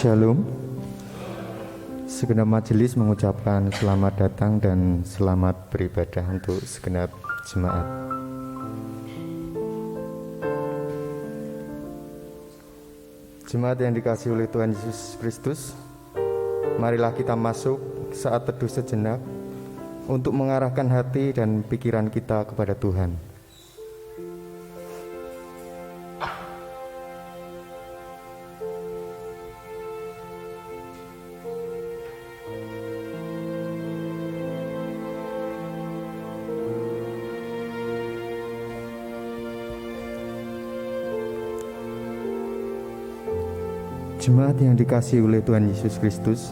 Shalom. Segenap majelis mengucapkan selamat datang dan selamat beribadah untuk segenap jemaat. Jemaat yang dikasihi oleh Tuhan Yesus Kristus, marilah kita masuk saat teduh sejenak untuk mengarahkan hati dan pikiran kita kepada Tuhan. Jemaat yang dikasihi oleh Tuhan Yesus Kristus,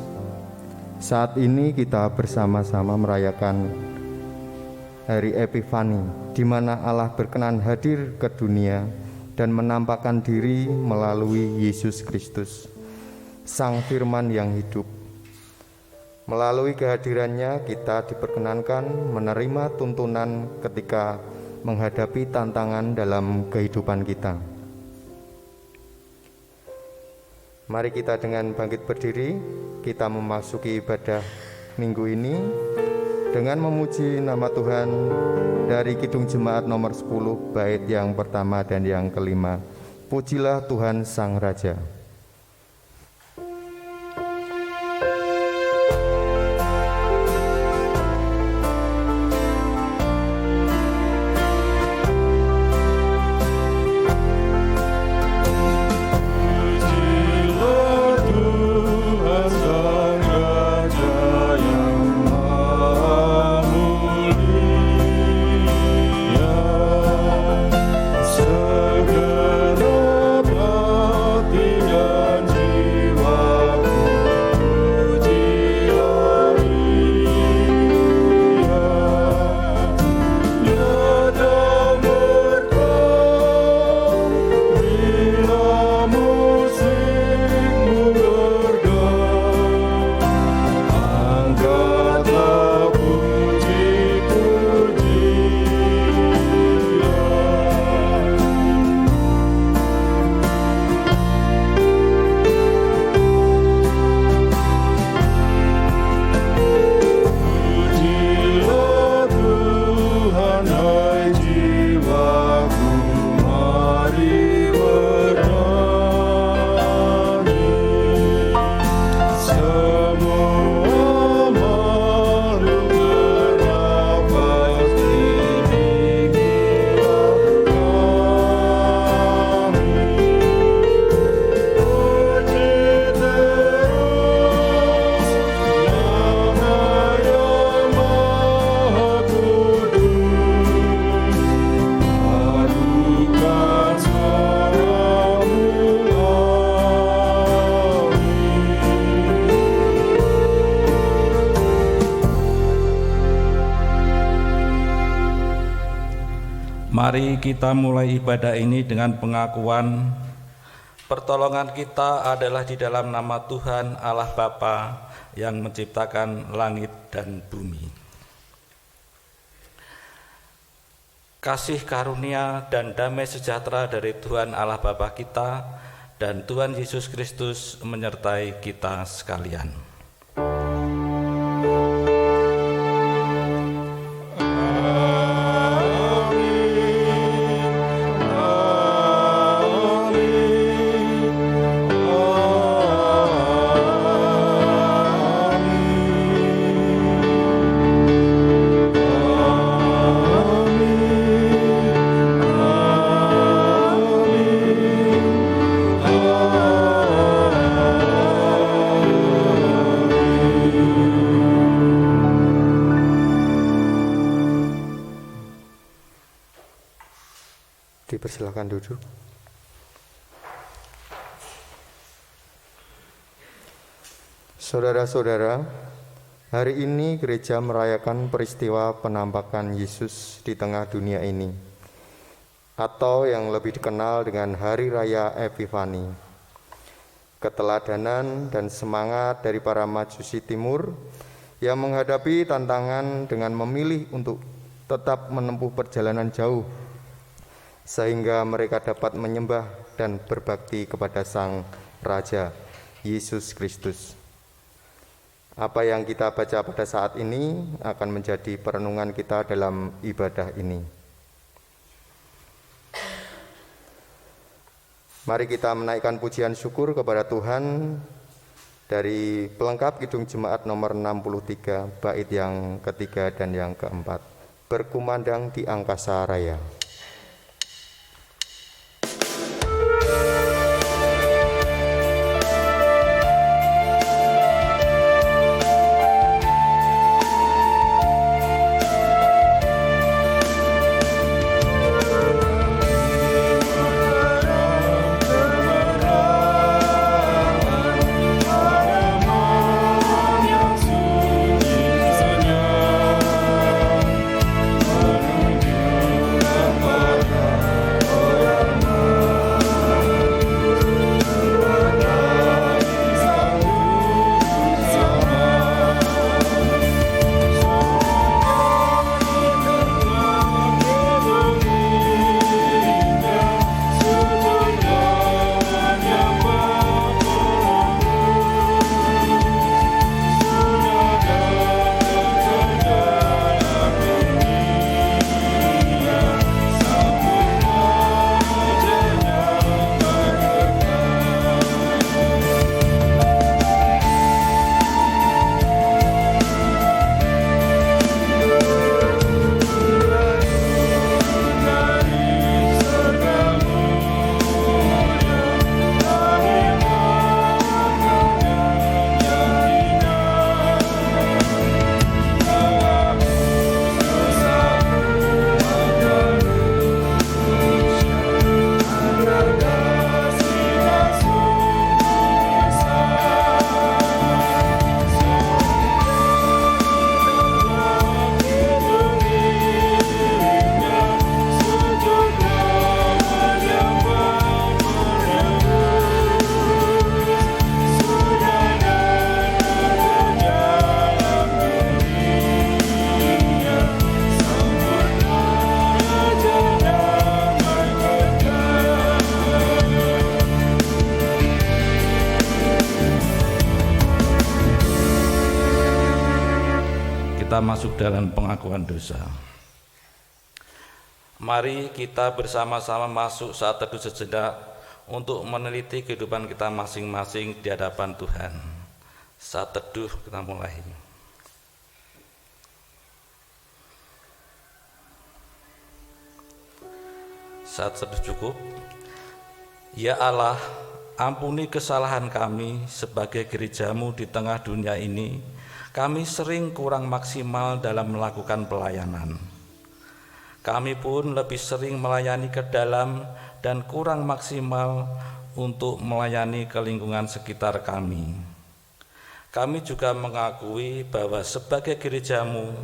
saat ini kita bersama-sama merayakan Hari Epifani, di mana Allah berkenan hadir ke dunia dan menampakkan diri melalui Yesus Kristus, Sang Firman yang hidup. Melalui kehadirannya kita diperkenankan menerima tuntunan ketika menghadapi tantangan dalam kehidupan kita. Mari kita dengan bangkit berdiri, kita memasuki ibadah minggu ini dengan memuji nama Tuhan dari Kidung Jemaat nomor 10 bait yang pertama dan yang kelima. Pujilah Tuhan Sang Raja. Mari kita mulai ibadah ini dengan pengakuan pertolongan kita adalah di dalam nama Tuhan Allah Bapa yang menciptakan langit dan bumi. Kasih karunia dan damai sejahtera dari Tuhan Allah Bapa kita dan Tuhan Yesus Kristus menyertai kita sekalian. Dipersilakan duduk. Saudara-saudara, hari ini gereja merayakan peristiwa penampakan Yesus di tengah dunia ini, atau yang lebih dikenal dengan Hari Raya Epifani. Keteladanan dan semangat dari para Majusi Timur yang menghadapi tantangan dengan memilih untuk tetap menempuh perjalanan jauh sehingga mereka dapat menyembah dan berbakti kepada Sang Raja Yesus Kristus. Apa yang kita baca pada saat ini akan menjadi perenungan kita dalam ibadah ini. Mari kita menaikkan pujian syukur kepada Tuhan dari pelengkap Kidung Jemaat nomor 63, bait yang ketiga dan yang keempat. Berkumandang di angkasa raya. Kita masuk dalam pengakuan dosa. Mari kita bersama-sama masuk saat teduh sejenak untuk meneliti kehidupan kita masing-masing di hadapan Tuhan. Saat teduh kita mulai. Saat teduh cukup. Ya Allah, ampuni kesalahan kami sebagai gereja-Mu di tengah dunia ini. Kami sering kurang maksimal dalam melakukan pelayanan. Kami pun lebih sering melayani ke dalam dan kurang maksimal untuk melayani ke lingkungan sekitar kami. Kami juga mengakui bahwa sebagai gereja-Mu,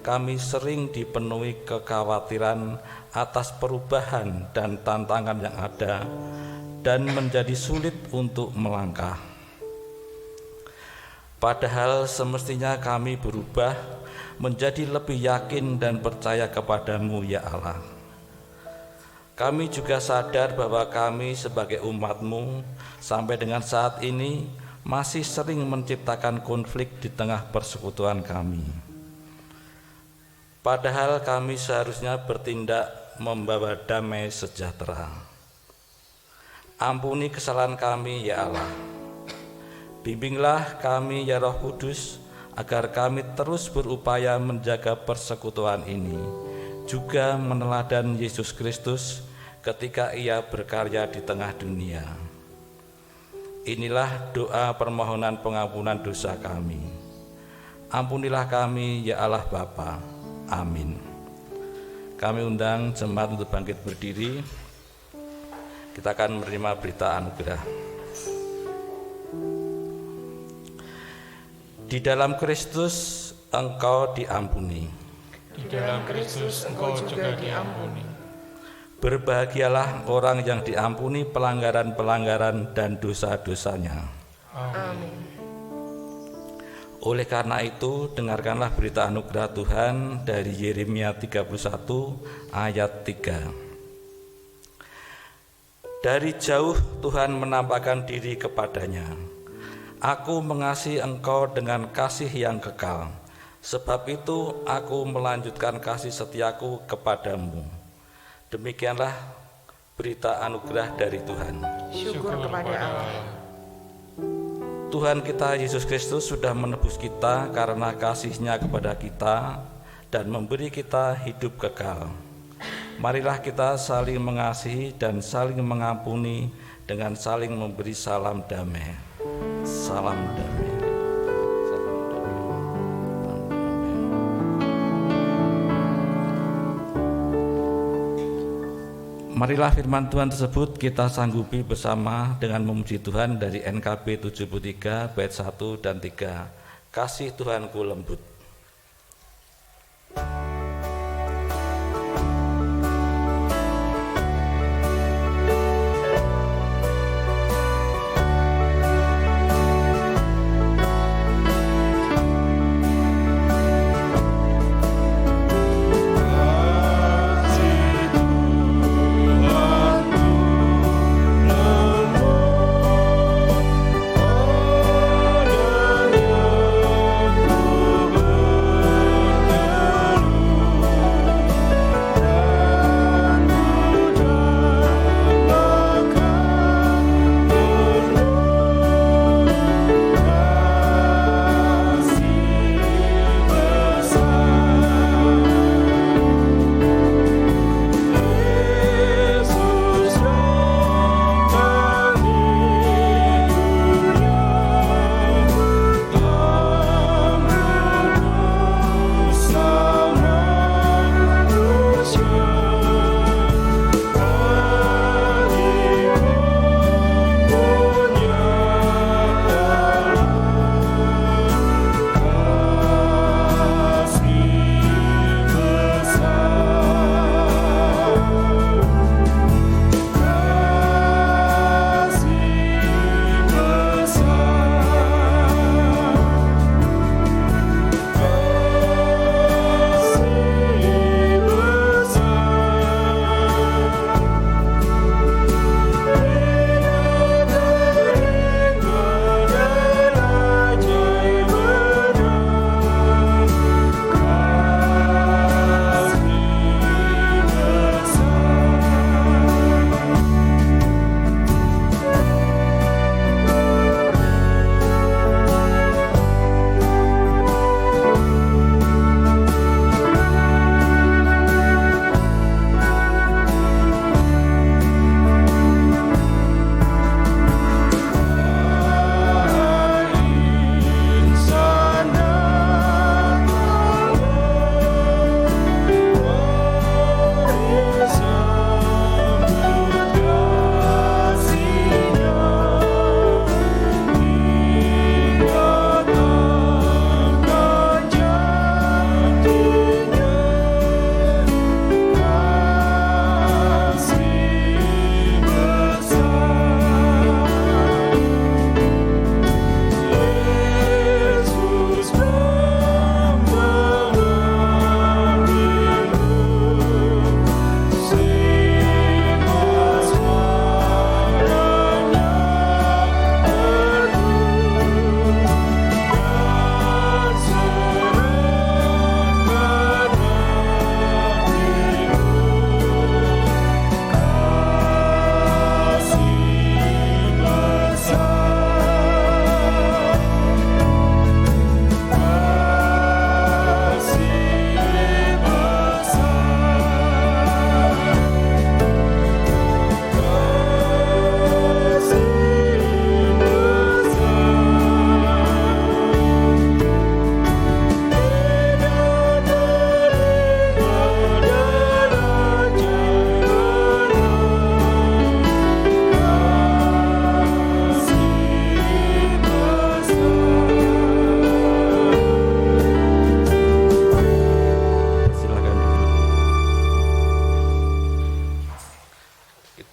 kami sering dipenuhi kekhawatiran atas perubahan dan tantangan yang ada dan menjadi sulit untuk melangkah. Padahal semestinya kami berubah menjadi lebih yakin dan percaya kepada-Mu, ya Allah. Kami juga sadar bahwa kami sebagai umat-Mu sampai dengan saat ini masih sering menciptakan konflik di tengah persekutuan kami. Padahal kami seharusnya bertindak membawa damai sejahtera. Ampuni kesalahan kami, ya Allah. Bimbinglah kami, ya Roh Kudus, agar kami terus berupaya menjaga persekutuan ini, juga meneladan Yesus Kristus ketika Ia berkarya di tengah dunia. Inilah doa permohonan pengampunan dosa kami. Ampunilah kami, ya Allah Bapa. Amin. Kami undang jemaat untuk bangkit berdiri. Kita akan menerima berita anugerah. Di dalam Kristus engkau diampuni. Di dalam Kristus engkau juga diampuni. Berbahagialah orang yang diampuni pelanggaran-pelanggaran dan dosa-dosanya. Amin. Oleh karena itu, dengarkanlah berita anugerah Tuhan dari Yeremia 31 ayat 3. Dari jauh Tuhan menampakkan diri kepadanya. Aku mengasihi engkau dengan kasih yang kekal. Sebab itu aku melanjutkan kasih setiaku kepadamu. Demikianlah berita anugerah dari Tuhan. Syukur kepada Allah. Tuhan kita Yesus Kristus sudah menebus kita karena kasih-Nya kepada kita dan memberi kita hidup kekal. Marilah kita saling mengasihi dan saling mengampuni dengan saling memberi salam damai. Salam damai. Marilah firman Tuhan tersebut kita sanggupi bersama dengan memuji Tuhan dari NKB 73 bait 1 dan 3. Kasih Tuhanku lembut.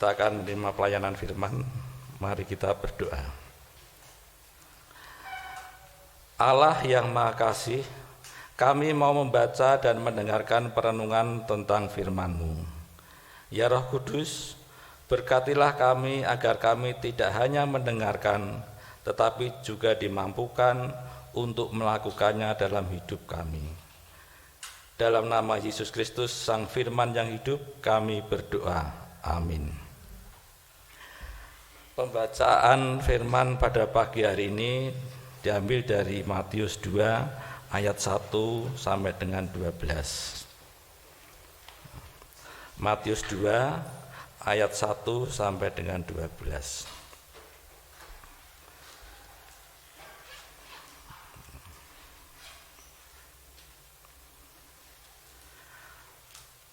Kita akan menerima pelayanan firman. Mari kita berdoa. Allah yang Maha Kasih, kami mau membaca dan mendengarkan perenungan tentang firman-Mu. Ya Roh Kudus, berkatilah kami agar kami tidak hanya mendengarkan, tetapi juga dimampukan untuk melakukannya dalam hidup kami. Dalam nama Yesus Kristus, Sang Firman yang hidup, kami berdoa. Amin. Pembacaan firman pada pagi hari ini diambil dari Matius 2 ayat 1 sampai dengan 12. Matius 2 ayat 1 sampai dengan 12.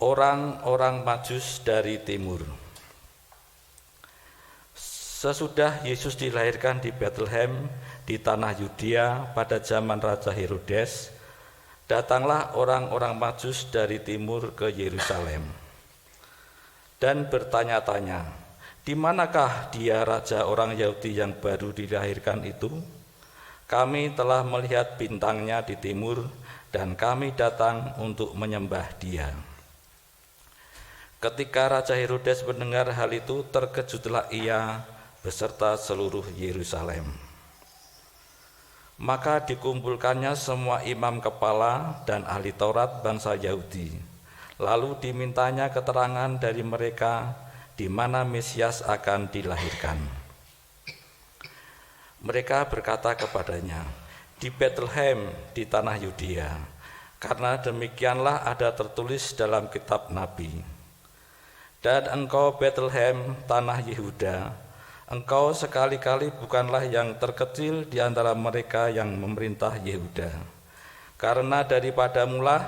Orang-orang Majus dari timur. Sesudah Yesus dilahirkan di Bethlehem di tanah Yudea pada zaman Raja Herodes, datanglah orang-orang Majus dari timur ke Yerusalem dan bertanya-tanya, "Di manakah dia raja orang Yahudi yang baru dilahirkan itu? Kami telah melihat bintangnya di timur dan kami datang untuk menyembah dia." Ketika Raja Herodes mendengar hal itu, terkejutlah ia beserta seluruh Yerusalem. Maka dikumpulkannya semua imam kepala dan ahli Taurat bangsa Yahudi. Lalu dimintanya keterangan dari mereka di mana Mesias akan dilahirkan. Mereka berkata kepadanya, "Di Bethlehem di tanah Yudea, karena demikianlah ada tertulis dalam kitab Nabi. Dan engkau Bethlehem, tanah Yehuda, engkau sekali-kali bukanlah yang terkecil di antara mereka yang memerintah Yehuda. Karena daripadamulah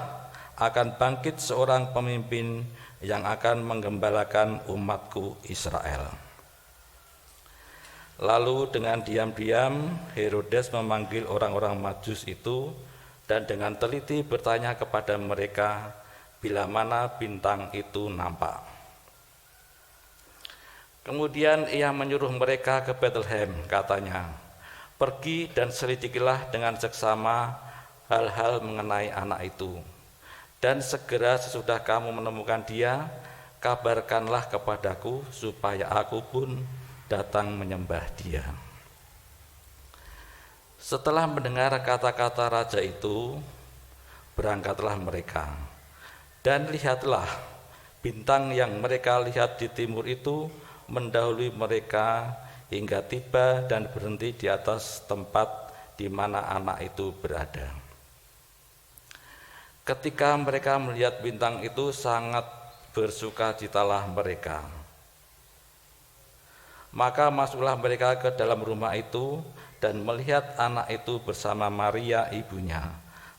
akan bangkit seorang pemimpin yang akan menggembalakan umatku Israel." Lalu dengan diam-diam Herodes memanggil orang-orang Majus itu dan dengan teliti bertanya kepada mereka bila mana bintang itu nampak. Kemudian ia menyuruh mereka ke Bethlehem, katanya, "Pergi dan selidikilah dengan seksama hal-hal mengenai anak itu. Dan segera sesudah kamu menemukan dia, kabarkanlah kepadaku supaya aku pun datang menyembah dia." Setelah mendengar kata-kata raja itu, berangkatlah mereka. Dan lihatlah, bintang yang mereka lihat di timur itu mendahului mereka hingga tiba dan berhenti di atas tempat di mana anak itu berada. Ketika mereka melihat bintang itu, sangat bersukacitalah mereka. Maka masuklah mereka ke dalam rumah itu dan melihat anak itu bersama Maria ibunya,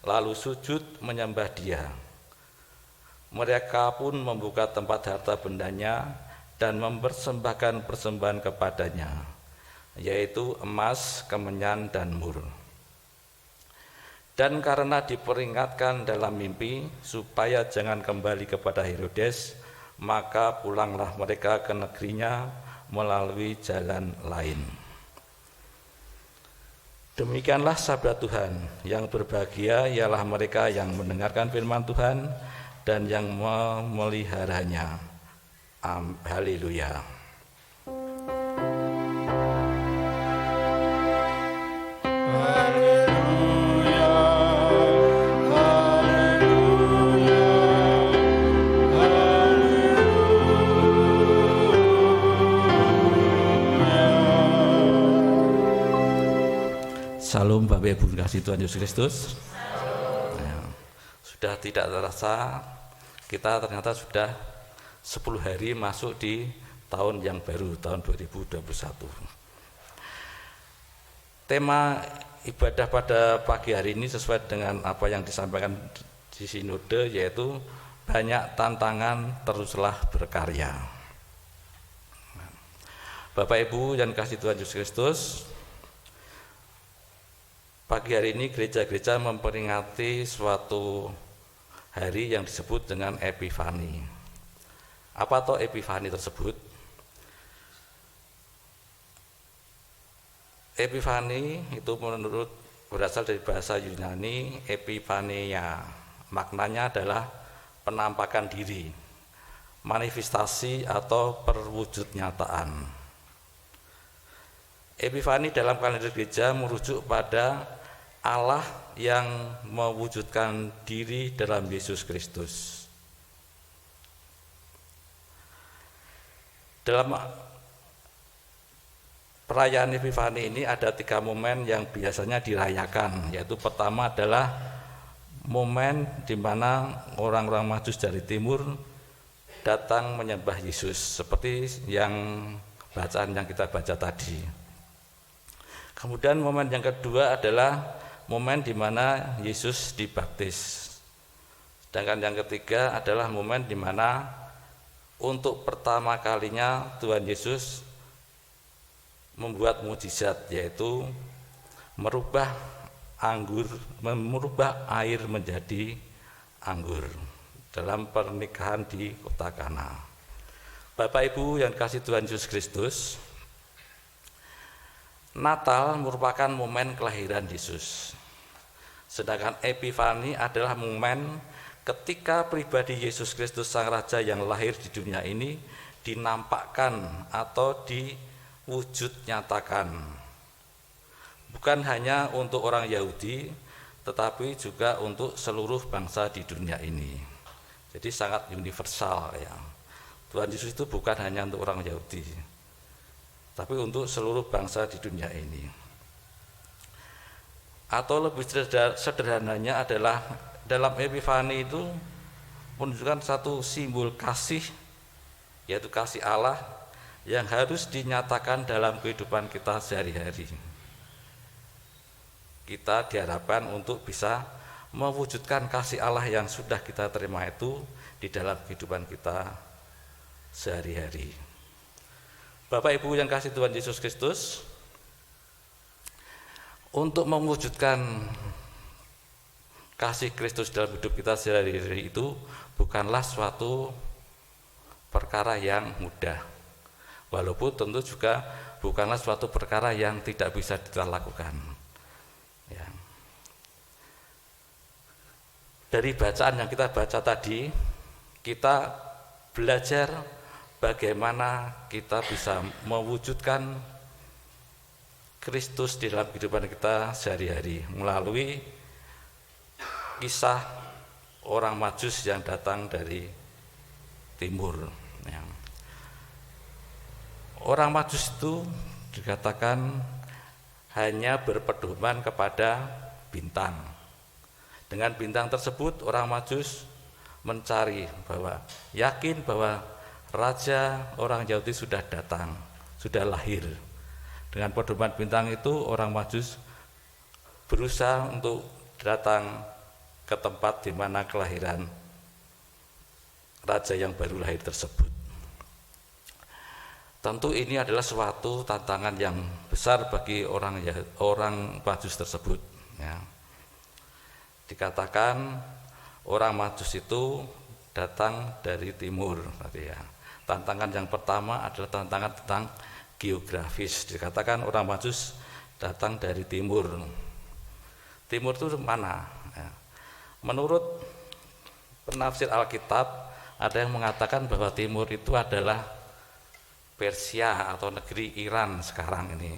lalu sujud menyembah dia. Mereka pun membuka tempat harta bendanya dan mempersembahkan persembahan kepadanya, yaitu emas, kemenyan, dan mur. Dan karena diperingatkan dalam mimpi supaya jangan kembali kepada Herodes, maka pulanglah mereka ke negerinya melalui jalan lain. Demikianlah sabda Tuhan. Yang berbahagia ialah mereka yang mendengarkan firman Tuhan dan yang memeliharanya. Haleluya. Salam Bapak Ibu kasih Tuhan Yesus Kristus. Sudah tidak terasa kita ternyata sudah 10 hari masuk di tahun yang baru, tahun 2021. Tema ibadah pada pagi hari ini sesuai dengan apa yang disampaikan di sinode, yaitu banyak tantangan, teruslah berkarya. Bapak Ibu yang kasih Tuhan Yesus Kristus, pagi hari ini gereja-gereja memperingati suatu hari yang disebut dengan Epifani. Apa toh Epifani tersebut? Epifani itu menurut berasal dari bahasa Yunani epifania. Maknanya adalah penampakan diri, manifestasi atau perwujud nyataan. Epifani dalam kalender gereja merujuk pada Allah yang mewujudkan diri dalam Yesus Kristus. Dalam perayaan Epifani ini ada 3 momen yang biasanya dirayakan, yaitu pertama adalah momen di mana orang-orang Majus dari timur datang menyembah Yesus, seperti yang bacaan yang kita baca tadi. Kemudian momen yang kedua adalah momen di mana Yesus dibaptis. Sedangkan yang ketiga adalah momen di mana untuk pertama kalinya Tuhan Yesus membuat mukjizat, yaitu merubah air menjadi anggur dalam pernikahan di kota Kana. Bapak Ibu yang dikasihi Tuhan Yesus Kristus, Natal merupakan momen kelahiran Yesus. Sedangkan Epifani adalah momen ketika pribadi Yesus Kristus Sang Raja yang lahir di dunia ini dinampakkan atau diwujud nyatakan. Bukan hanya untuk orang Yahudi, tetapi juga untuk seluruh bangsa di dunia ini. Jadi sangat universal ya. Tuhan Yesus itu bukan hanya untuk orang Yahudi, tapi untuk seluruh bangsa di dunia ini. Atau lebih sederhananya adalah dalam Epifani itu menunjukkan satu simbol kasih, yaitu kasih Allah yang harus dinyatakan dalam kehidupan kita sehari-hari. Kita diharapkan untuk bisa mewujudkan kasih Allah yang sudah kita terima itu di dalam kehidupan kita sehari-hari. Bapak Ibu yang kasih Tuhan Yesus Kristus, untuk mewujudkan kasih Kristus dalam hidup kita sehari-hari itu bukanlah suatu perkara yang mudah, walaupun tentu juga bukanlah suatu perkara yang tidak bisa kita lakukan ya. Dari bacaan yang kita baca tadi, kita belajar bagaimana kita bisa mewujudkan Kristus di dalam kehidupan kita sehari-hari melalui kisah orang Majus yang datang dari timur. Orang Majus itu dikatakan hanya berpedoman kepada bintang. Dengan bintang tersebut orang Majus mencari yakin bahwa Raja orang Yahudi sudah datang, sudah lahir. Dengan pedoman bintang itu orang Majus berusaha untuk datang ke tempat di mana kelahiran raja yang baru lahir tersebut. Tentu ini adalah suatu tantangan yang besar bagi orang Majus tersebut ya. Dikatakan orang Majus itu datang dari timur tadi ya. Tantangan yang pertama adalah tantangan tentang geografis. Dikatakan orang Majus datang dari timur. Timur itu mana? Ya. Menurut penafsir Alkitab, ada yang mengatakan bahwa timur itu adalah Persia atau negeri Iran sekarang ini.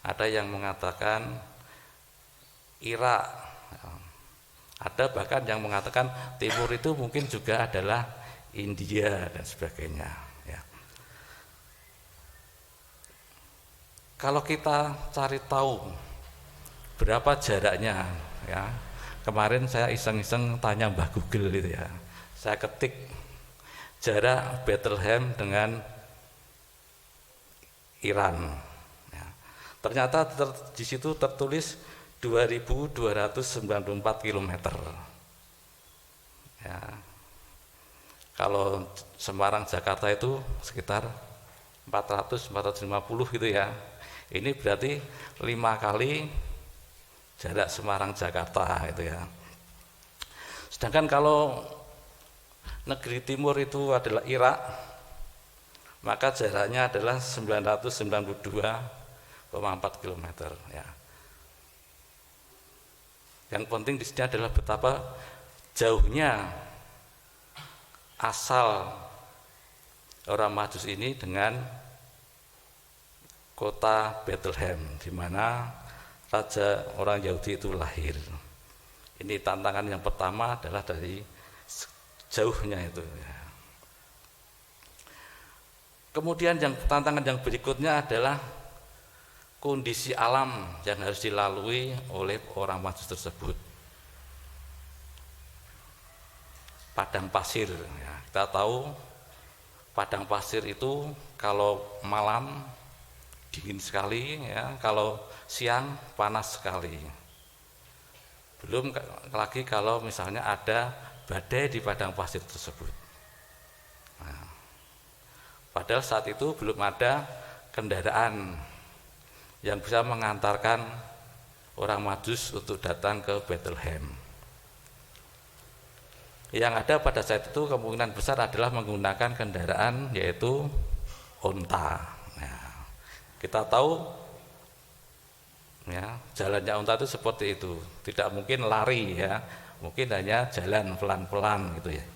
Ada yang mengatakan Irak. Ada bahkan yang mengatakan timur itu mungkin juga adalah India dan sebagainya. Ya. Kalau kita cari tahu berapa jaraknya, ya, kemarin saya iseng-iseng tanya Mbah Google gitu ya. Saya ketik jarak Bethlehem dengan Iran. Ya. Ternyata di situ tertulis 2.294 km. Ya. Kalau Semarang Jakarta itu sekitar 400-450 gitu ya. Ini berarti 5 kali jarak Semarang Jakarta itu ya. Sedangkan kalau negeri timur itu adalah Irak, maka jaraknya adalah 992,4 km ya. Yang penting di sini adalah betapa jauhnya asal orang Majus ini dengan kota Bethlehem, di mana raja orang Yahudi itu lahir. Ini tantangan yang pertama adalah dari jauhnya itu. Kemudian tantangan yang berikutnya adalah kondisi alam yang harus dilalui oleh orang Majus tersebut. Padang pasir, ya, kita tahu padang pasir itu kalau malam dingin sekali, ya, kalau siang panas sekali. Belum lagi kalau misalnya ada badai di padang pasir tersebut. Nah, padahal saat itu belum ada kendaraan yang bisa mengantarkan orang Majus untuk datang ke Bethlehem. Yang ada pada saat itu kemungkinan besar adalah menggunakan kendaraan yaitu onta. Nah, kita tahu ya, jalannya onta itu seperti itu, tidak mungkin lari ya, mungkin hanya jalan pelan-pelan gitu ya.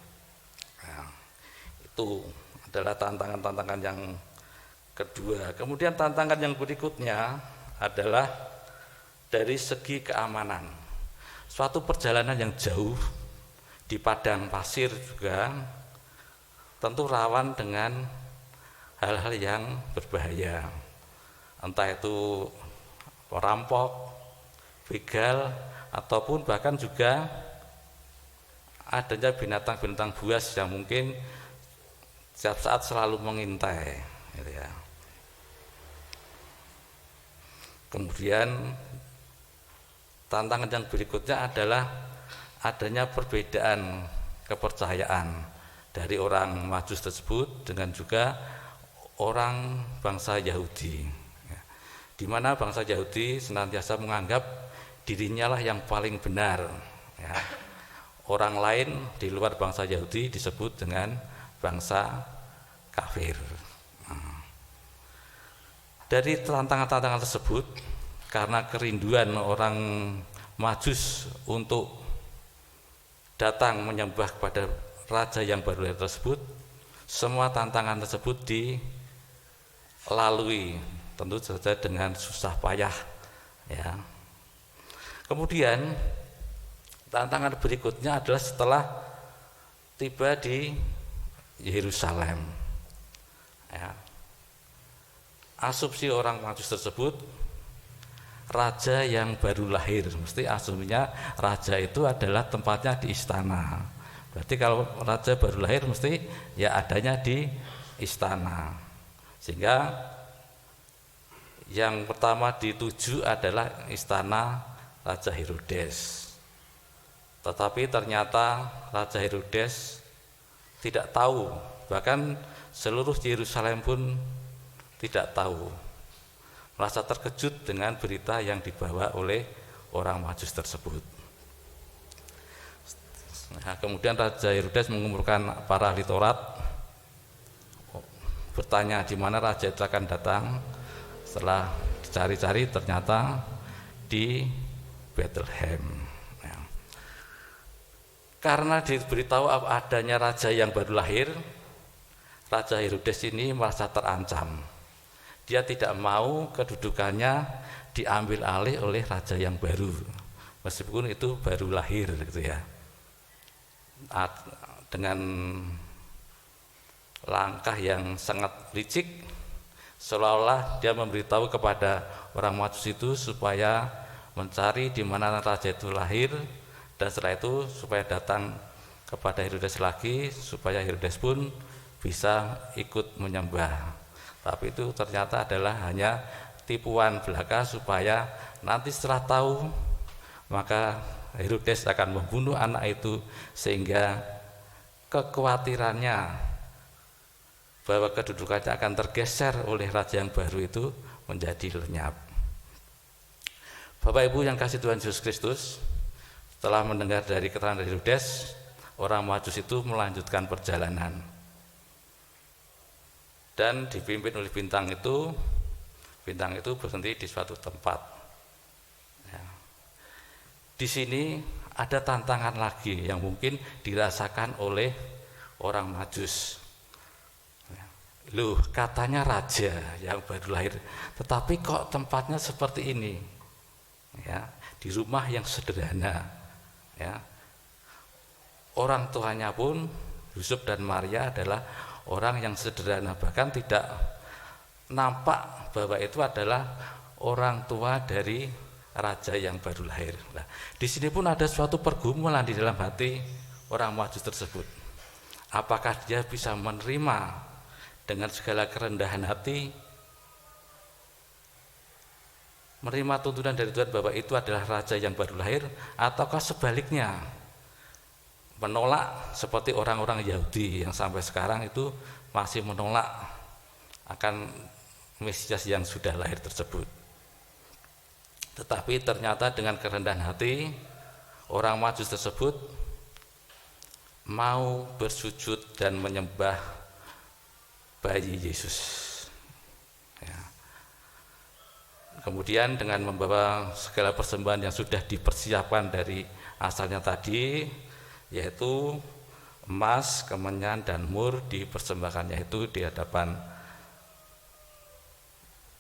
Nah, itu adalah tantangan-tantangan yang kedua. Kemudian tantangan yang berikutnya adalah dari segi keamanan. Suatu perjalanan yang jauh di padang pasir juga tentu rawan dengan hal-hal yang berbahaya, entah itu perampok, begal, ataupun bahkan juga adanya binatang-binatang buas yang mungkin setiap saat selalu mengintai gitu ya. Kemudian tantangan yang berikutnya adalah adanya perbedaan kepercayaan dari orang Majus tersebut dengan juga orang bangsa Yahudi, di mana bangsa Yahudi senantiasa menganggap dirinya lah yang paling benar, ya. Orang lain di luar bangsa Yahudi disebut dengan bangsa kafir. Dari tantangan-tantangan tersebut, karena kerinduan orang Majus untuk datang menyembah kepada raja yang baru lahir tersebut, semua tantangan tersebut dilalui tentu saja dengan susah payah ya. Kemudian tantangan berikutnya adalah setelah tiba di Yerusalem ya. Asumsi orang Majus tersebut, raja yang baru lahir, mesti asumsinya raja itu adalah tempatnya di istana. Berarti kalau raja baru lahir mesti ya adanya di istana. Sehingga yang pertama dituju adalah istana Raja Herodes. Tetapi ternyata Raja Herodes tidak tahu, bahkan seluruh Yerusalem pun tidak tahu. Merasa terkejut dengan berita yang dibawa oleh orang Majus tersebut. Nah, kemudian Raja Herodes mengumpulkan para ahli Taurat, bertanya di mana raja itu akan datang. Setelah dicari-cari ternyata di Bethlehem. Ya. Karena diberitahu adanya raja yang baru lahir, Raja Herodes ini merasa terancam. Dia tidak mau kedudukannya diambil alih oleh raja yang baru, meskipun itu baru lahir gitu ya. Dengan langkah yang sangat licik, seolah-olah dia memberitahu kepada orang Majus itu supaya mencari di mana raja itu lahir, dan setelah itu supaya datang kepada Herodes lagi, supaya Herodes pun bisa ikut menyembah. Tapi itu ternyata adalah hanya tipuan belaka supaya nanti setelah tahu maka Herodes akan membunuh anak itu, sehingga kekhawatirannya bahwa kedudukannya akan tergeser oleh raja yang baru itu menjadi lenyap. Bapak Ibu yang kasih Tuhan Yesus Kristus, setelah mendengar dari keterangan dari Herodes, orang Majus itu melanjutkan perjalanan dan dipimpin oleh bintang itu berhenti di suatu tempat. Ya. Di sini ada tantangan lagi yang mungkin dirasakan oleh orang Majus. Ya. Loh, katanya raja yang baru lahir, tetapi kok tempatnya seperti ini? Ya, di rumah yang sederhana. Ya. Orang tuanya pun Yusuf dan Maria adalah orang yang sederhana, bahkan tidak nampak bahwa itu adalah orang tua dari raja yang baru lahir. Nah, di sini pun ada suatu pergumulan di dalam hati orang Majus tersebut. Apakah dia bisa menerima dengan segala kerendahan hati, menerima tuntunan dari Tuhan bahwa itu adalah raja yang baru lahir, ataukah sebaliknya menolak seperti orang-orang Yahudi yang sampai sekarang itu masih menolak akan Mesias yang sudah lahir tersebut. Tetapi ternyata dengan kerendahan hati orang Majus tersebut mau bersujud dan menyembah bayi Yesus. Ya. Kemudian dengan membawa segala persembahan yang sudah dipersiapkan dari asalnya tadi, yaitu emas, kemenyan, dan mur, dipersembahkannya itu di hadapan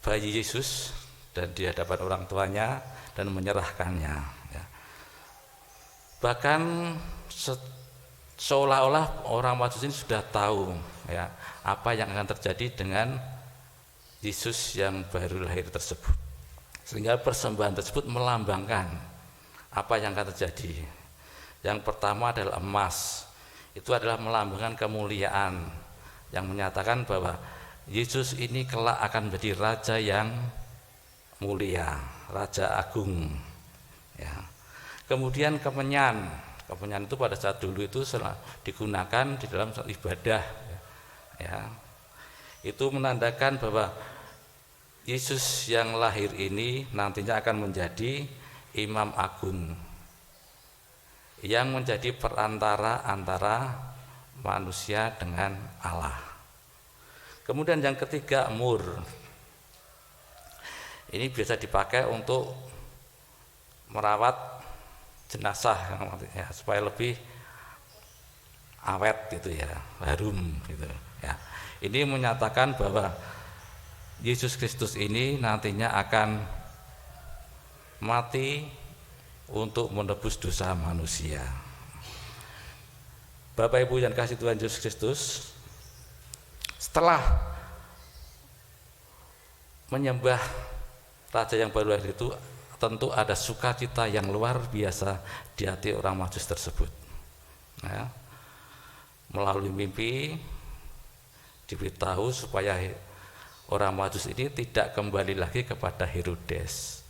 bayi Yesus dan di hadapan orang tuanya dan menyerahkannya. Ya. Bahkan seolah-olah orang Majus ini sudah tahu ya apa yang akan terjadi dengan Yesus yang baru lahir tersebut, sehingga persembahan tersebut melambangkan apa yang akan terjadi. Yang pertama adalah emas, itu adalah melambangkan kemuliaan yang menyatakan bahwa Yesus ini kelak akan menjadi raja yang mulia, raja agung ya. Kemudian kemenyan itu pada saat dulu itu digunakan di dalam ibadah ya. Itu menandakan bahwa Yesus yang lahir ini nantinya akan menjadi imam agung yang menjadi perantara antara manusia dengan Allah. Kemudian yang ketiga, mur. Ini biasa dipakai untuk merawat jenazah ya, supaya lebih awet gitu ya, harum gitu ya. Ini menyatakan bahwa Yesus Kristus ini nantinya akan mati untuk menebus dosa manusia. Bapak Ibu yang kasih Tuhan Yesus Kristus, setelah menyembah raja yang baru lahir itu, tentu ada sukacita yang luar biasa di hati orang Majus tersebut ya. Melalui mimpi diberitahu supaya orang Majus ini tidak kembali lagi kepada Herodes.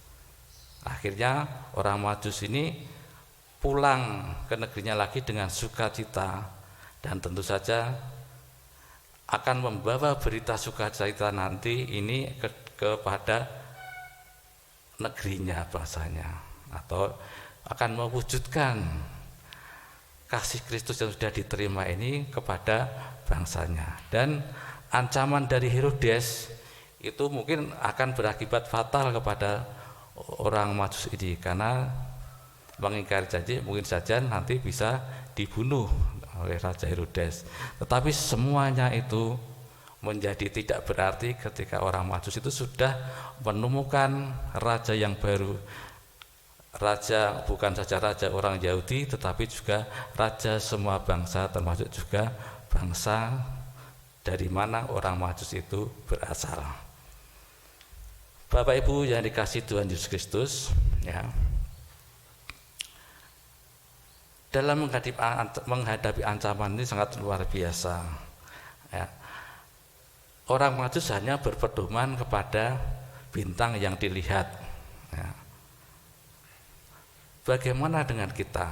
Akhirnya orang Majus ini pulang ke negerinya lagi dengan sukacita, dan tentu saja akan membawa berita sukacita nanti ini kepada negerinya bahasanya, atau akan mewujudkan kasih Kristus yang sudah diterima ini kepada bangsanya. Dan ancaman dari Herodes itu mungkin akan berakibat fatal kepada orang Majus ini, karena mengingkari janji mungkin saja nanti bisa dibunuh oleh Raja Herodes. Tetapi semuanya itu menjadi tidak berarti ketika orang Majus itu sudah menemukan raja yang baru. Raja bukan saja raja orang Yahudi, tetapi juga raja semua bangsa, termasuk juga bangsa dari mana orang Majus itu berasal. Bapak Ibu yang dikasihi Tuhan Yesus Kristus ya, dalam menghadapi ancaman ini sangat luar biasa ya. Orang Majus hanya berpedoman kepada bintang yang dilihat ya. Bagaimana dengan kita?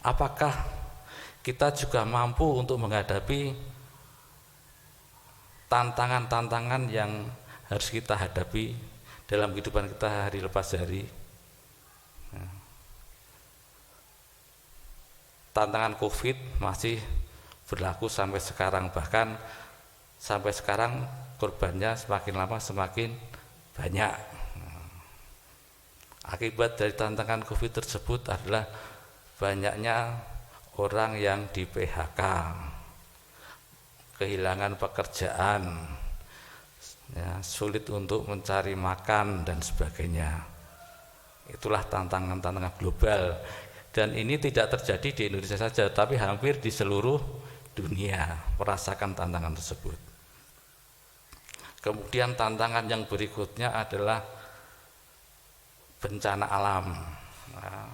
Apakah kita juga mampu untuk menghadapi tantangan-tantangan yang harus kita hadapi dalam kehidupan kita hari lepas hari? Tantangan COVID masih berlaku sampai sekarang, bahkan sampai sekarang korbannya semakin lama semakin banyak. Akibat dari tantangan COVID tersebut adalah banyaknya orang yang di PHK, kehilangan pekerjaan, ya, sulit untuk mencari makan dan sebagainya. Itulah tantangan-tantangan global, dan ini tidak terjadi di Indonesia saja, tapi hampir di seluruh dunia merasakan tantangan tersebut. Kemudian tantangan yang berikutnya adalah bencana alam. Nah,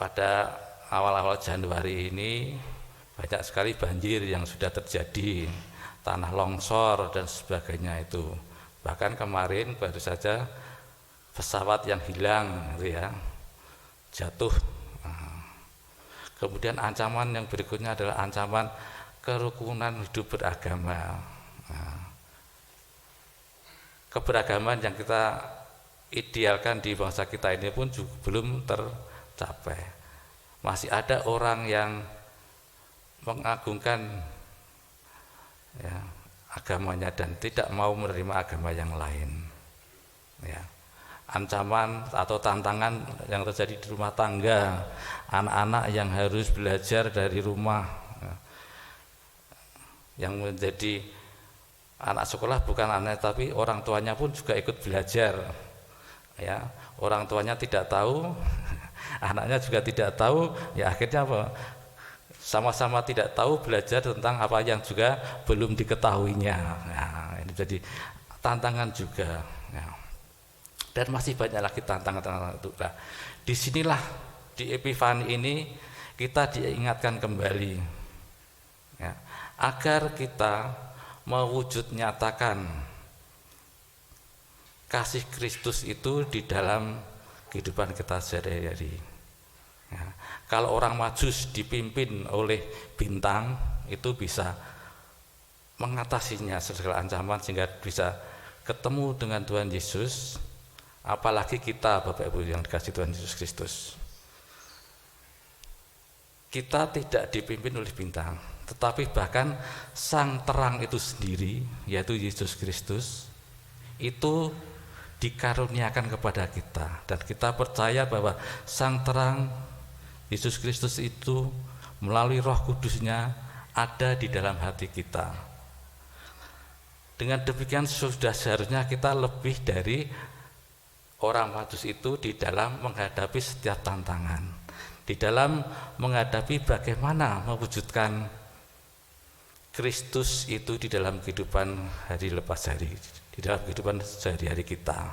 pada awal-awal Januari ini banyak sekali banjir yang sudah terjadi, tanah longsor dan sebagainya itu. Bahkan kemarin baru saja pesawat yang hilang gitu ya, jatuh. Kemudian ancaman yang berikutnya adalah ancaman kerukunan hidup beragama. Keberagaman yang kita idealkan di bangsa kita ini pun juga belum tercapai. Masih ada orang yang mengagungkan, ya, agamanya dan tidak mau menerima agama yang lain. Ya. Ancaman atau tantangan yang terjadi di rumah tangga, anak-anak yang harus belajar dari rumah, ya, yang menjadi anak sekolah bukan anak, tapi orang tuanya pun juga ikut belajar, ya, orang tuanya tidak tahu, anaknya juga tidak tahu, ya akhirnya apa? Sama-sama tidak tahu, belajar tentang apa yang juga belum diketahuinya. Nah, ini jadi tantangan juga, ya. Dan masih banyak lagi tantangan-tantangan itu. Nah, disinilah di Epifani ini kita diingatkan kembali, ya, agar kita mewujud nyatakan kasih Kristus itu di dalam kehidupan kita sehari-hari. Ya, kalau orang Majus dipimpin oleh bintang itu bisa mengatasinya segala ancaman sehingga bisa ketemu dengan Tuhan Yesus. Apalagi kita, Bapak Ibu yang dikasihi Tuhan Yesus Kristus, kita tidak dipimpin oleh bintang, tetapi bahkan sang terang itu sendiri, yaitu Yesus Kristus, itu dikaruniakan kepada kita. Dan kita percaya bahwa sang terang Yesus Kristus itu melalui Roh Kudusnya ada di dalam hati kita. Dengan demikian sudah seharusnya kita lebih dari orang Majus itu di dalam menghadapi setiap tantangan, di dalam menghadapi bagaimana mewujudkan Kristus itu di dalam kehidupan hari lepas hari, di dalam kehidupan sehari-hari kita.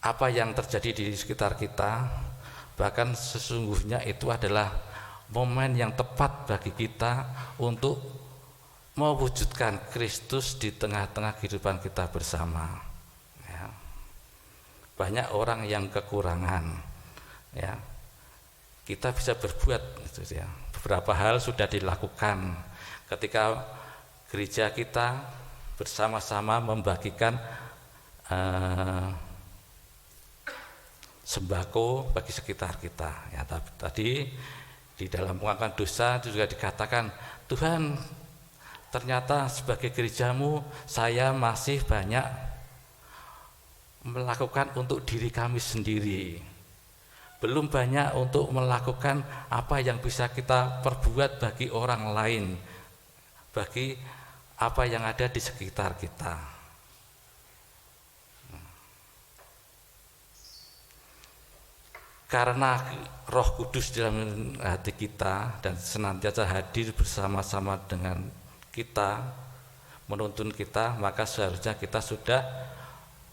Apa yang terjadi di sekitar kita, bahkan sesungguhnya itu adalah momen yang tepat bagi kita untuk mewujudkan Kristus di tengah-tengah kehidupan kita bersama. Banyak orang yang kekurangan, ya, kita bisa berbuat gitu, ya. Beberapa hal sudah dilakukan ketika gereja kita bersama-sama membagikan sembako bagi sekitar kita, ya. Tadi di dalam pengakuan dosa itu juga dikatakan, Tuhan, ternyata sebagai gerejamu saya masih banyak melakukan untuk diri kami sendiri, belum banyak untuk melakukan apa yang bisa kita perbuat bagi orang lain, bagi apa yang ada di sekitar kita. Karena Roh Kudus dalam hati kita dan senantiasa hadir bersama-sama dengan kita, menuntun kita, maka seharusnya kita sudah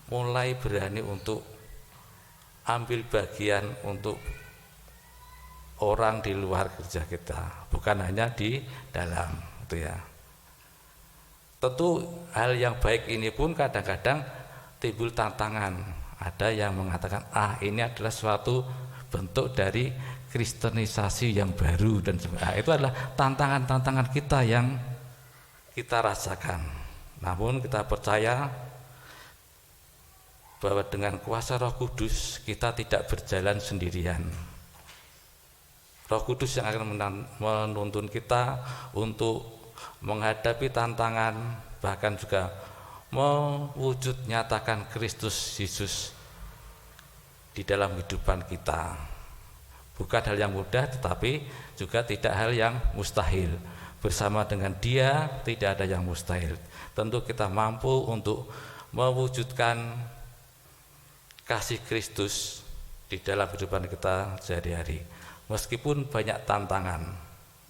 mulai berani untuk ambil bagian untuk orang di luar gereja kita, bukan hanya di dalam, itu ya. Tentu hal yang baik ini pun kadang-kadang timbul tantangan. Ada yang mengatakan, ini adalah suatu bentuk dari kristenisasi yang baru, dan itu adalah tantangan-tantangan kita yang kita rasakan. Namun kita percaya bahwa dengan kuasa Roh Kudus kita tidak berjalan sendirian. Roh Kudus yang akan menuntun kita untuk menghadapi tantangan, bahkan juga mewujud nyatakan Kristus Yesus di dalam kehidupan kita. Bukan hal yang mudah, tetapi juga tidak hal yang mustahil. Bersama dengan Dia tidak ada yang mustahil. Tentu kita mampu untuk mewujudkan kasih Kristus di dalam kehidupan kita sehari-hari. Meskipun banyak tantangan,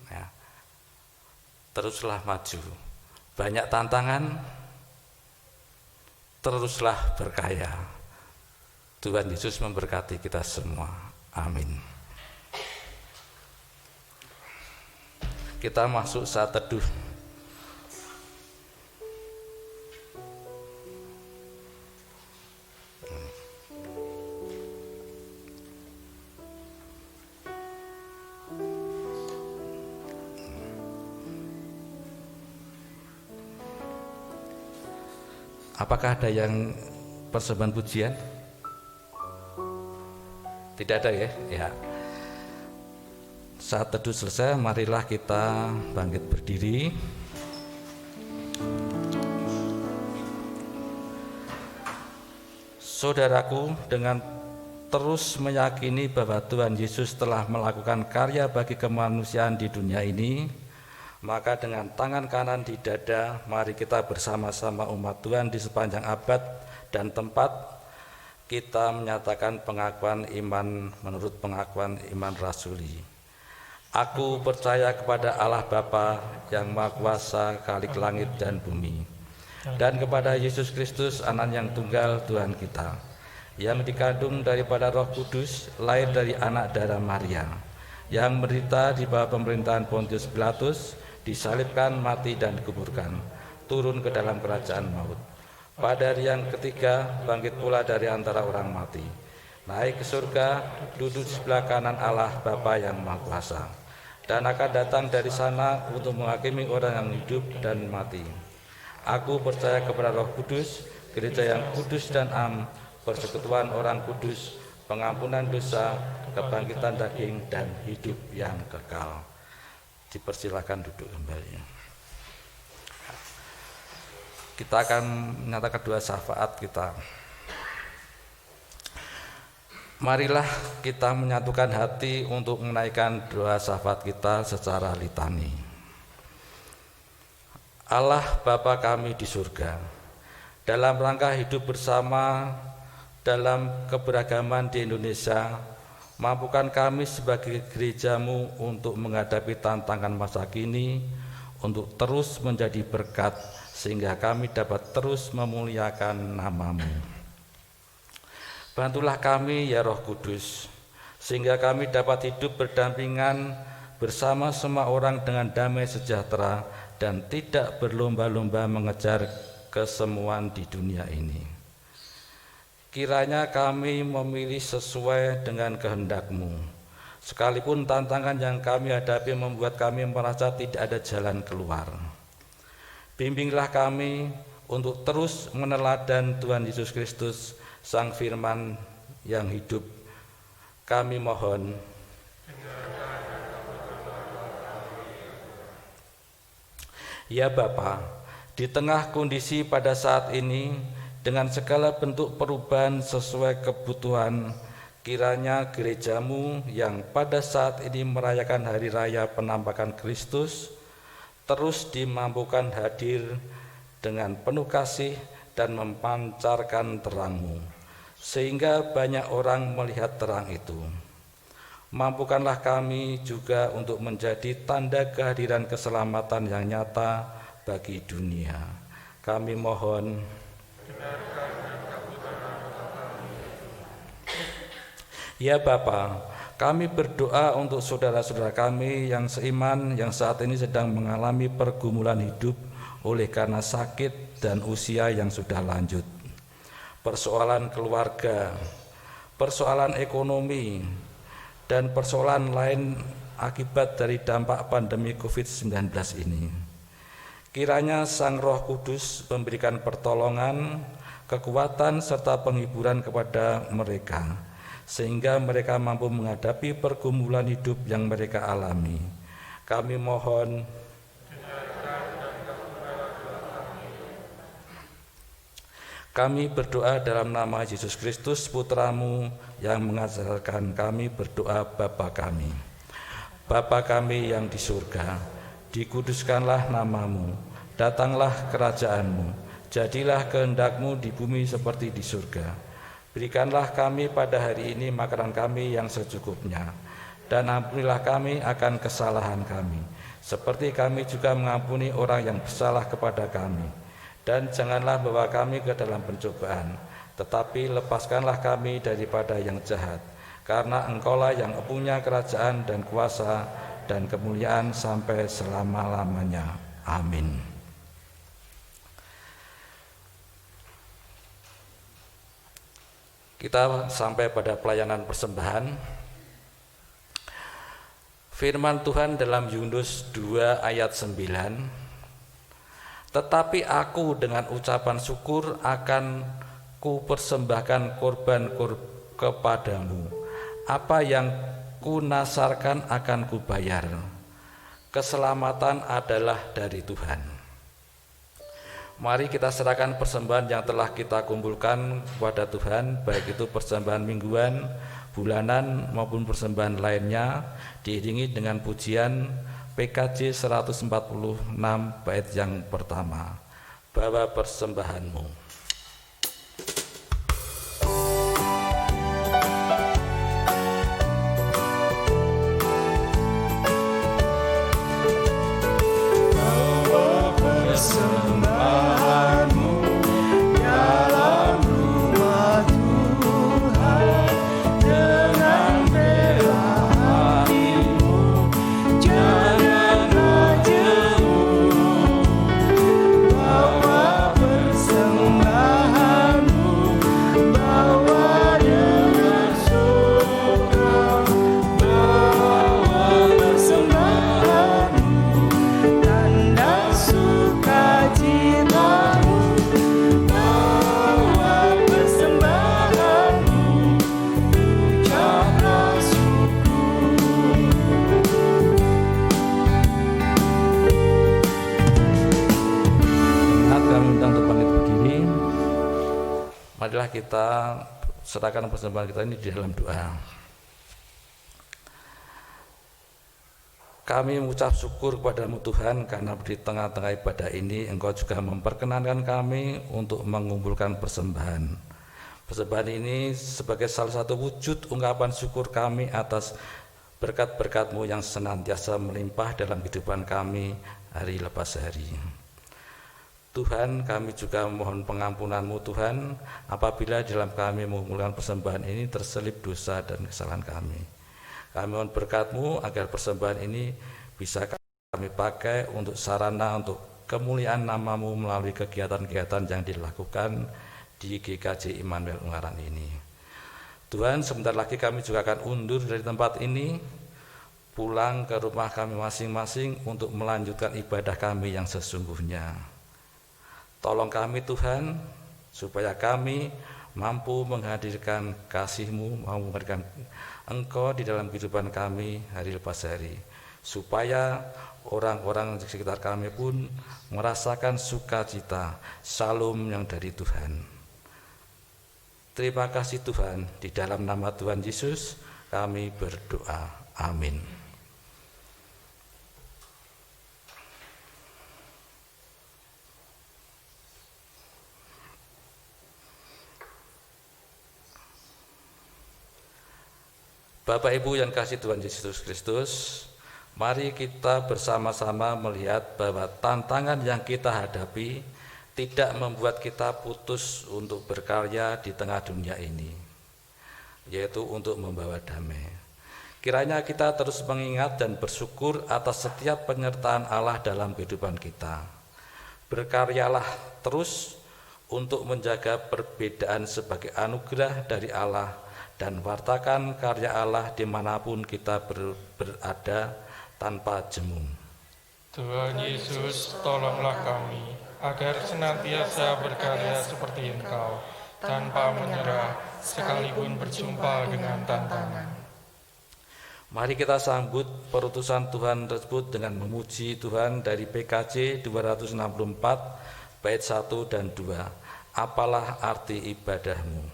ya, teruslah maju. Banyak tantangan, teruslah berkaya. Tuhan Yesus memberkati kita semua. Amin. Kita masuk saat teduh. Apakah ada yang persembahan pujian? Tidak ada ya? Ya. Saat teduh selesai, marilah kita bangkit berdiri. Saudaraku, dengan terus meyakini bahwa Tuhan Yesus telah melakukan karya bagi kemanusiaan di dunia ini, maka dengan tangan kanan di dada, mari kita bersama-sama umat Tuhan di sepanjang abad dan tempat kita menyatakan pengakuan iman menurut pengakuan iman rasuli. Aku percaya kepada Allah Bapa yang Maha Kuasa, Khalik langit dan bumi, dan kepada Yesus Kristus, Anak yang tunggal Tuhan kita, yang dikandung daripada Roh Kudus, lahir dari anak darah Maria, yang menderita di bawah pemerintahan Pontius Pilatus, disalibkan, mati dan dikuburkan, turun ke dalam kerajaan maut. Pada hari yang ketiga bangkit pula dari antara orang mati, naik ke surga, duduk di sebelah kanan Allah Bapa yang Maha Kuasa, dan akan datang dari sana untuk menghakimi orang yang hidup dan mati. Aku percaya kepada Roh Kudus, gereja yang kudus dan am, persekutuan orang kudus, pengampunan dosa, kebangkitan daging dan hidup yang kekal. Dipersilakan duduk kembali. Kita akan menyatakan dua syafaat kita. Marilah kita menyatukan hati untuk menaikkan doa syafaat kita secara litani. Allah Bapa kami di surga, dalam rangka hidup bersama dalam keberagaman di Indonesia, mampukan kami sebagai gereja-Mu untuk menghadapi tantangan masa kini, untuk terus menjadi berkat, sehingga kami dapat terus memuliakan nama-Mu. Bantulah kami ya Roh Kudus, sehingga kami dapat hidup berdampingan bersama semua orang dengan damai sejahtera dan tidak berlomba-lomba mengejar kesemuan di dunia ini. Kiranya kami memilih sesuai dengan kehendak-Mu, sekalipun tantangan yang kami hadapi membuat kami merasa tidak ada jalan keluar. Bimbinglah kami untuk terus meneladan Tuhan Yesus Kristus, Sang Firman yang hidup. Kami mohon. Ya Bapa, di tengah kondisi pada saat ini, dengan segala bentuk perubahan sesuai kebutuhan, kiranya gereja-Mu yang pada saat ini merayakan hari raya penampakan Kristus terus dimampukan hadir dengan penuh kasih dan memancarkan terang-Mu, sehingga banyak orang melihat terang itu. Mampukanlah kami juga untuk menjadi tanda kehadiran keselamatan yang nyata bagi dunia. Kami mohon. Ya Bapa, kami berdoa untuk saudara-saudara kami yang seiman, yang saat ini sedang mengalami pergumulan hidup oleh karena sakit dan usia yang sudah lanjut, persoalan keluarga, persoalan ekonomi, dan persoalan lain akibat dari dampak pandemi COVID-19 ini. Kiranya Sang Roh Kudus memberikan pertolongan, kekuatan, serta penghiburan kepada mereka, sehingga mereka mampu menghadapi pergumulan hidup yang mereka alami. Kami mohon. Kami berdoa dalam nama Yesus Kristus, Putra-Mu yang mengajarkan kami berdoa Bapa kami. Bapa kami yang di surga, dikuduskanlah nama-Mu, datanglah kerajaan-Mu, jadilah kehendak-Mu di bumi seperti di surga. Berikanlah kami pada hari ini makanan kami yang secukupnya, dan ampunilah kami akan kesalahan kami, seperti kami juga mengampuni orang yang bersalah kepada kami. Dan janganlah bawa kami ke dalam pencobaan, tetapi lepaskanlah kami daripada yang jahat. Karena Engkaulah yang punya kerajaan dan kuasa dan kemuliaan sampai selama-lamanya. Amin. Kita sampai pada pelayanan persembahan. Firman Tuhan dalam Yunus 2 ayat 9. Tetapi aku dengan ucapan syukur akan ku persembahkan korban kepadamu. Apa yang ku nasarkan akan ku bayar. Keselamatan adalah dari Tuhan. Mari kita serahkan persembahan yang telah kita kumpulkan kepada Tuhan, baik itu persembahan mingguan, bulanan maupun persembahan lainnya, diiringi dengan pujian PKJ 146 bait yang pertama. Bawa persembahanmu. Marilah kita serahkan persembahan kita ini di dalam doa. Kami mengucap syukur kepada-Mu Tuhan, karena di tengah-tengah ibadah ini Engkau juga memperkenankan kami untuk mengumpulkan persembahan. Persembahan ini sebagai salah satu wujud ungkapan syukur kami atas berkat-berkat-Mu yang senantiasa melimpah dalam kehidupan kami hari lepas hari. Tuhan, kami juga memohon pengampunan-Mu Tuhan, apabila dalam kami mengumpulkan persembahan ini terselip dosa dan kesalahan kami. Kami mohon berkat-Mu agar persembahan ini bisa kami pakai untuk sarana untuk kemuliaan nama-Mu melalui kegiatan-kegiatan yang dilakukan di GKJ Immanuel Ungaran ini. Tuhan, sebentar lagi kami juga akan undur dari tempat ini, pulang ke rumah kami masing-masing untuk melanjutkan ibadah kami yang sesungguhnya. Tolong kami Tuhan, supaya kami mampu menghadirkan kasih-Mu, mampu menghadirkan Engkau di dalam kehidupan kami hari lepas hari, supaya orang-orang di sekitar kami pun merasakan sukacita, shalom yang dari Tuhan. Terima kasih Tuhan, di dalam nama Tuhan Yesus kami berdoa. Amin. Bapak Ibu yang kasih Tuhan Yesus Kristus, mari kita bersama-sama melihat bahwa tantangan yang kita hadapi tidak membuat kita putus untuk berkarya di tengah dunia ini, yaitu untuk membawa damai. Kiranya kita terus mengingat dan bersyukur atas setiap penyertaan Allah dalam kehidupan kita. Berkaryalah terus untuk menjaga perbedaan sebagai anugerah dari Allah, dan wartakan karya Allah dimanapun kita berada tanpa jemu. Tuhan Yesus, tolonglah kami agar senantiasa berkarya seperti Engkau, tanpa menyerah sekalipun berjumpa dengan tantangan. Mari kita sambut perutusan Tuhan tersebut dengan memuji Tuhan dari PKJ 264 bait 1 dan 2. Apalah arti ibadahmu?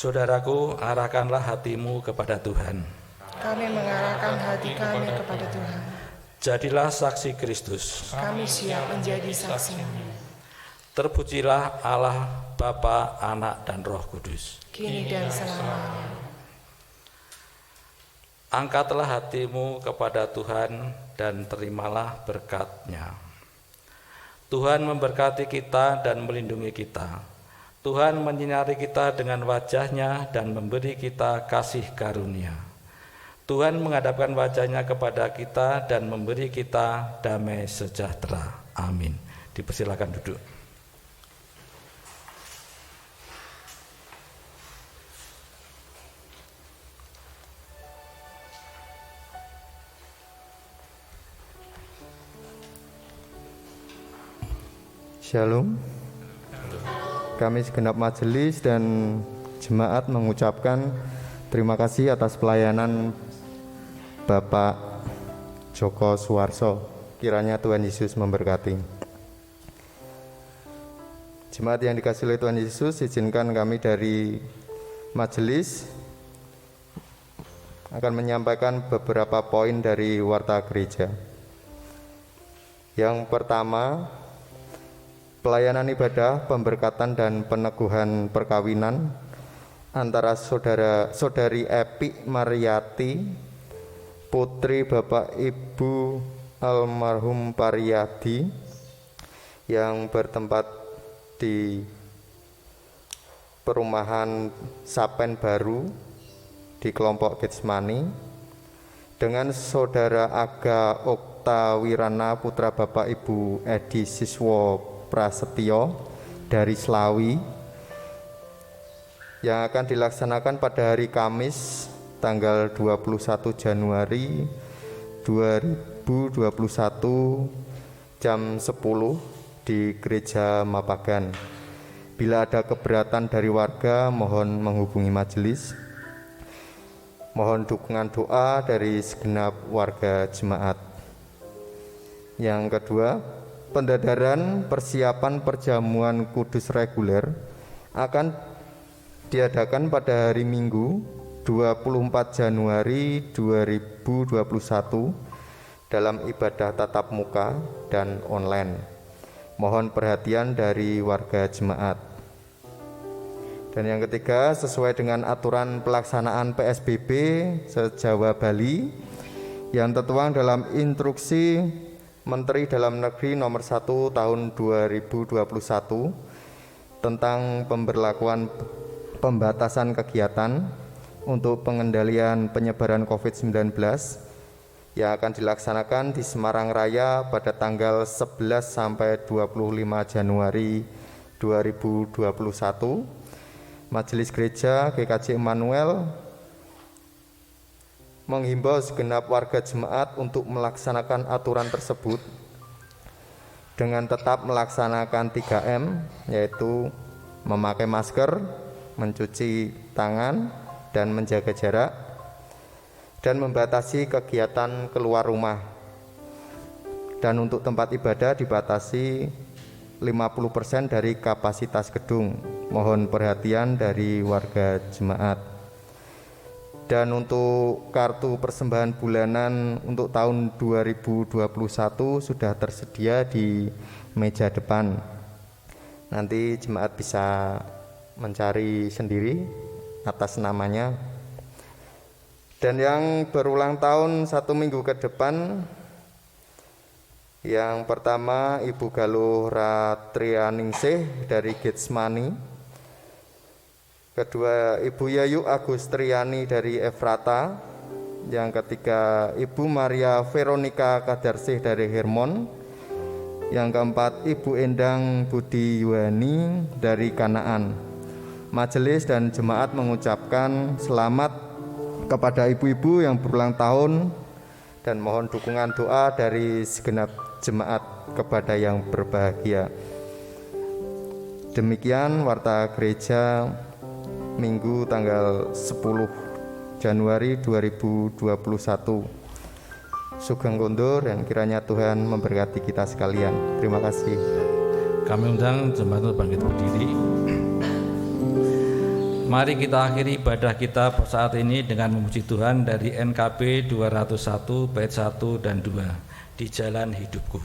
Saudaraku, arahkanlah hatimu kepada Tuhan. Kami mengarahkan hati kami kepada Tuhan. Jadilah saksi Kristus. Kami siap menjadi saksi. Terpujilah Allah, Bapa, Anak, dan Roh Kudus. Kini dan selamanya. Angkatlah hatimu kepada Tuhan dan terimalah berkat-Nya. Tuhan memberkati kita dan melindungi kita. Tuhan menyinari kita dengan wajah-Nya dan memberi kita kasih karunia. Tuhan menghadapkan wajah-Nya kepada kita dan memberi kita damai sejahtera. Amin. Dipersilakan duduk. Shalom. Kami segenap majelis dan jemaat mengucapkan terima kasih atas pelayanan Bapak Joko Suwarso. Kiranya Tuhan Yesus memberkati. Jemaat yang dikasihi oleh Tuhan Yesus, izinkan kami dari majelis akan menyampaikan beberapa poin dari Warta Gereja. Yang pertama, pelayanan ibadah, pemberkatan dan peneguhan perkawinan antara saudari Epi Mariati, putri Bapak Ibu almarhum Pariyadi yang bertempat di perumahan Sapen Baru di kelompok Getsemani, dengan saudara Aga Okta Wirana putra Bapak Ibu Edi Siswo Prasetyo dari Slawi, yang akan dilaksanakan pada hari Kamis tanggal 21 Januari 2021 jam 10 di Gereja Mapagan. Bila ada keberatan dari warga, mohon menghubungi majelis. Mohon dukungan doa dari segenap warga jemaat. Yang kedua, pendadaran persiapan perjamuan kudus reguler akan diadakan pada hari Minggu 24 Januari 2021 dalam ibadah tatap muka dan online. Mohon perhatian dari warga jemaat. Dan yang ketiga, sesuai dengan aturan pelaksanaan PSBB se-Jawa Bali yang tertuang dalam instruksi Menteri Dalam Negeri nomor 1 tahun 2021 tentang pemberlakuan pembatasan kegiatan untuk pengendalian penyebaran COVID-19 yang akan dilaksanakan di Semarang Raya pada tanggal 11 sampai 25 Januari 2021. Majelis Gereja GKJ Immanuel menghimbau segenap warga jemaat untuk melaksanakan aturan tersebut dengan tetap melaksanakan 3M, yaitu memakai masker, mencuci tangan, dan menjaga jarak, dan membatasi kegiatan keluar rumah. Dan untuk tempat ibadah dibatasi 50% dari kapasitas gedung. Mohon perhatian dari warga jemaat. Dan untuk kartu persembahan bulanan untuk tahun 2021 sudah tersedia di meja depan. Nanti jemaat bisa mencari sendiri atas namanya. Dan yang berulang tahun 1 minggu ke depan, yang pertama Ibu Galuh Ratrianingsih dari Getsemani, kedua Ibu Yayu Agustriani dari Efrata, yang ketiga Ibu Maria Veronica Kadarsih dari Hermon, yang keempat Ibu Endang Budi Yuhani dari Kanaan. Majelis dan jemaat mengucapkan selamat kepada ibu-ibu yang berulang tahun dan mohon dukungan doa dari segenap jemaat kepada yang berbahagia. Demikian warta gereja Minggu tanggal 10 Januari 2021. Sugeng kondur dan kiranya Tuhan memberkati kita sekalian. Terima kasih. Kami undang jemaat untuk bangkit berdiri. Mari kita akhiri ibadah kita saat ini dengan memuji Tuhan dari NKB 201 bait 1 dan 2. Di jalan hidupku.